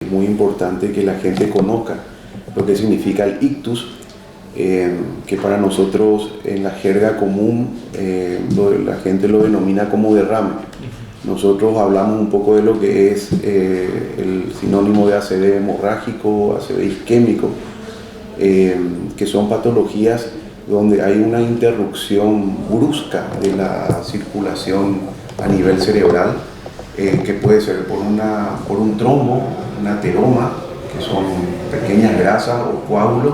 es muy importante que la gente conozca lo que significa el ictus, que para nosotros en la jerga común la gente lo denomina como derrame. Nosotros hablamos un poco de lo que es el sinónimo de ACV hemorrágico, ACV isquémico, que son patologías donde hay una interrupción brusca de la circulación a nivel cerebral, que puede ser por un trombo, un ateroma, que son pequeñas grasas o coágulos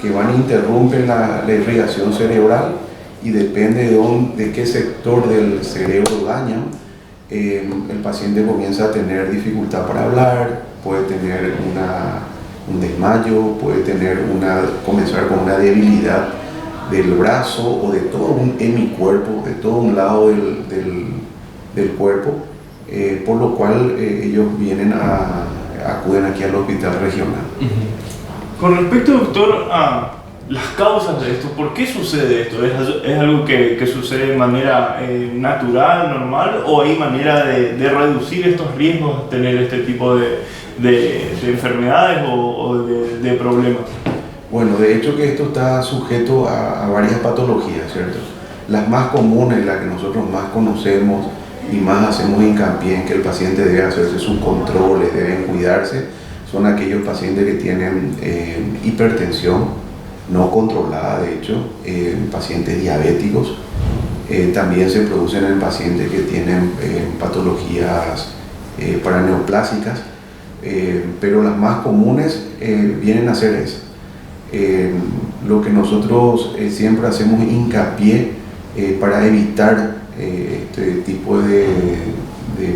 que van e interrumpen la irrigación cerebral, y depende de qué sector del cerebro dañan, el paciente comienza a tener dificultad para hablar, puede tener un desmayo, puede comenzar con una debilidad del brazo o de todo un hemicuerpo, de todo un lado del cuerpo, por lo cual ellos acuden aquí al hospital regional. Con respecto, doctor, a las causas de esto, ¿por qué sucede esto? ¿Es algo que sucede de manera natural, normal, o hay manera de reducir estos riesgos, tener este tipo de enfermedades o de problemas? Bueno, de hecho que esto está sujeto a varias patologías, ¿cierto? Las más comunes, las que nosotros más conocemos y más hacemos hincapié en que el paciente debe hacerse sus controles, deben cuidarse, son aquellos pacientes que tienen hipertensión no controlada, de hecho, pacientes diabéticos. También se producen en pacientes que tienen patologías paraneoplásicas, pero las más comunes vienen a ser esas. Lo que nosotros siempre hacemos hincapié para evitar este tipo de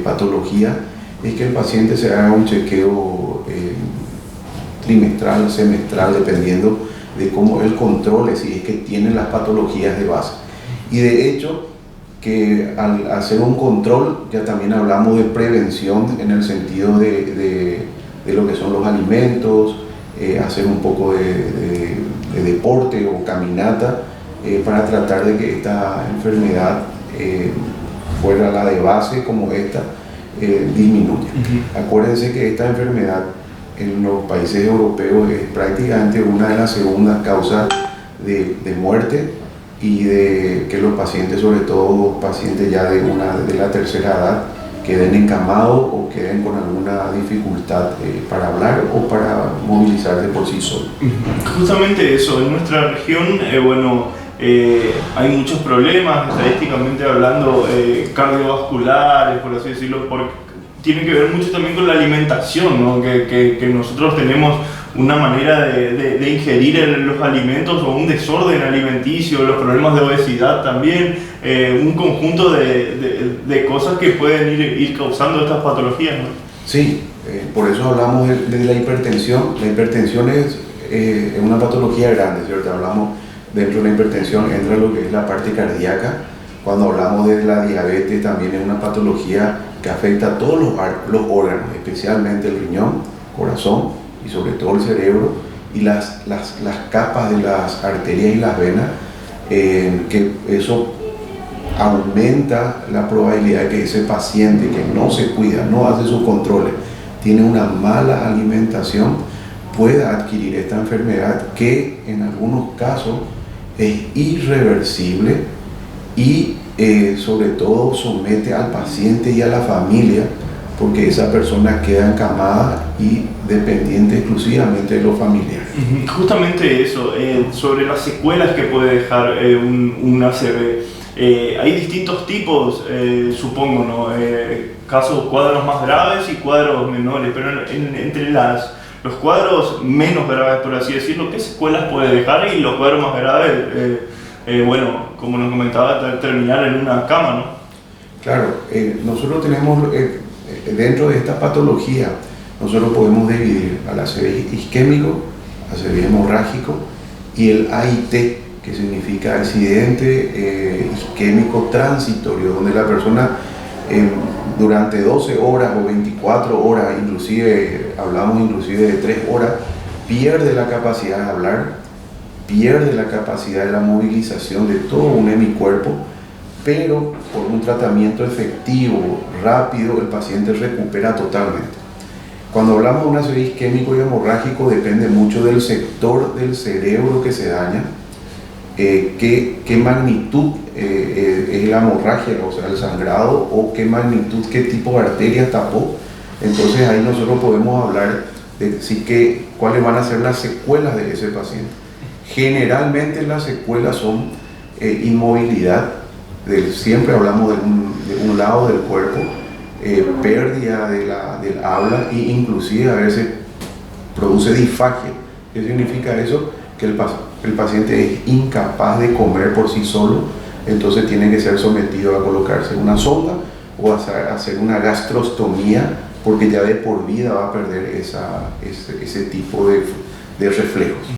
patología es que el paciente se haga un chequeo trimestral, semestral, dependiendo de cómo él controle si es que tiene las patologías de base. Y de hecho que al hacer un control ya también hablamos de prevención en el sentido de lo que son los alimentos, hacer un poco de deporte o caminata para tratar de que esta enfermedad, fuera la de base como esta, disminuya. Acuérdense que esta enfermedad en los países europeos es prácticamente una de las segundas causas de muerte, y de que los pacientes, sobre todo pacientes ya de la tercera edad, queden encamados o queden con alguna dificultad para hablar o para movilizarse por sí solos. Justamente eso, en nuestra región, hay muchos problemas, estadísticamente hablando, cardiovasculares, por así decirlo, porque tiene que ver mucho también con la alimentación, ¿no? Que nosotros tenemos una manera de ingerir los alimentos, o un desorden alimenticio, los problemas de obesidad también, un conjunto de cosas que pueden ir causando estas patologías, ¿no? Sí, por eso hablamos de la hipertensión. La hipertensión es una patología grande, ¿cierto? Hablamos dentro de la hipertensión, entra lo que es la parte cardíaca. Cuando hablamos de la diabetes, también es una patología que afecta a todos los órganos, especialmente el riñón, corazón y sobre todo el cerebro, y las capas de las arterias y las venas, que eso aumenta la probabilidad de que ese paciente que no se cuida, no hace sus controles, tiene una mala alimentación, pueda adquirir esta enfermedad, que en algunos casos es irreversible y sobre todo somete al paciente y a la familia, porque esa persona queda encamada y dependiente exclusivamente de los familiares. Justamente eso, sobre las secuelas que puede dejar un ACV. Hay distintos tipos, supongo, ¿no? Cuadros más graves y cuadros menores, pero entre los cuadros menos graves, por así decirlo, ¿qué secuelas puede dejar? Y los cuadros más graves, como nos comentaba, terminar en una cama, ¿no? Claro, nosotros tenemos, dentro de esta patología, nosotros podemos dividir al ACV isquémico, ACV hemorrágico y el AIT, que significa accidente isquémico transitorio, donde la persona durante 12 horas o 24 horas, hablamos inclusive de 3 horas, pierde la capacidad de hablar, pierde la capacidad de la movilización de todo un hemicuerpo, pero por un tratamiento efectivo, rápido, el paciente recupera totalmente. Cuando hablamos de un ácido isquémico y hemorrágico depende mucho del sector del cerebro que se daña, qué magnitud es la hemorragia, o sea, el sangrado, o qué magnitud, qué tipo de arteria tapó. Entonces ahí nosotros podemos hablar de cuáles van a ser las secuelas de ese paciente. Generalmente las secuelas son inmovilidad, siempre hablamos de un lado del cuerpo, pérdida del habla e inclusive a veces produce disfagia. ¿Qué significa eso? Que el paciente es incapaz de comer por sí solo, entonces tiene que ser sometido a colocarse una sonda o a hacer una gastrostomía, porque ya de por vida va a perder ese tipo de reflejos.